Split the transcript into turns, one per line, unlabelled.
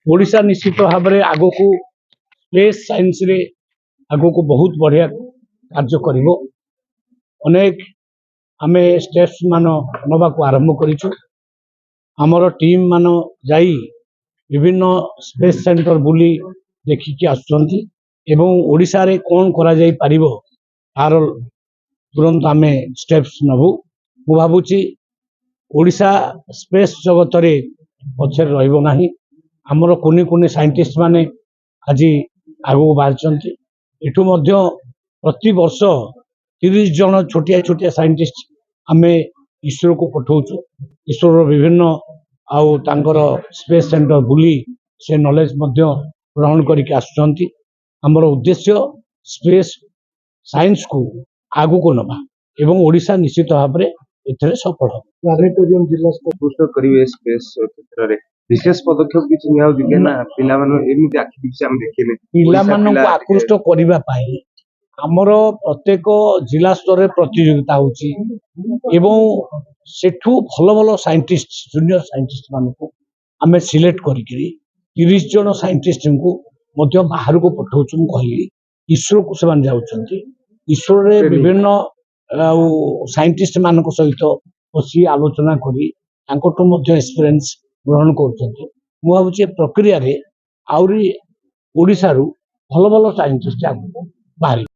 ओडिशा निश्चित भाव में आग को स्पेस साइंस रे आग को बहुत बढ़िया कार्य करिवो। अनेक आमे स्टेप्स मान नवा को आरंभ करिछु। हमर टीम मान जाई विभिन्न स्पेस सेंटर बुली देखिकी आसुचंती एवं ओडिशा रे कोन करा जाई परिबो तार तुरंत आमे स्टेप्स नबु। मु भाबुची ओडिशा स्पेस जगत रे पछे रहिबो नाही। हमर कोनी कोनी साइंटिस्ट माने आज आगो बाहरचंती। एठू मध्य प्रति वर्ष 30 जन छोटिया छोटिया साइंटिस्ट आमे इसरो को पठाउछु। इसरो विभिन्न आउ तांकर स्पेस सेंटर बुली से नॉलेज मध्य ग्रहण करके आसुचंती। हमर उद्देश्य स्पेस साइंस को आगु को नबा एवं ओडिशा निश्चित भाव में एथरे सफल हो।
प्लानेटोरियम जिला पुष्ट करिवे स्पेस क्षेत्र रे विशेष पदक्षेप किछि नियाउ दिले ना पिला मानो एमिति आखि दिछि हम देखिने
पिला मानो को आकृष्ट करिवा पाई हमर प्रत्येक जिला स्तर रे प्रतियोगिता होछि एवं सेठू भलो भलो साइंटिस्ट जूनियर साइंटिस्ट मान को आमे सिलेक्ट करिकरी 30 जन साइंटिस्ट को मध्य बाहर को पठाउछु। कहली इसरो को सेमान जाउछंती। इसरो रे विभिन्न साइंटिस्ट मान को सहित बसी आलोचना करी तांकोटो मध्य एक्सपीरियंस ग्रहण करछंती। मु भाबुची प्रक्रिया रे आउरी ओडिसा रु भलो भलो साइंटिस्ट आगु बाहरी।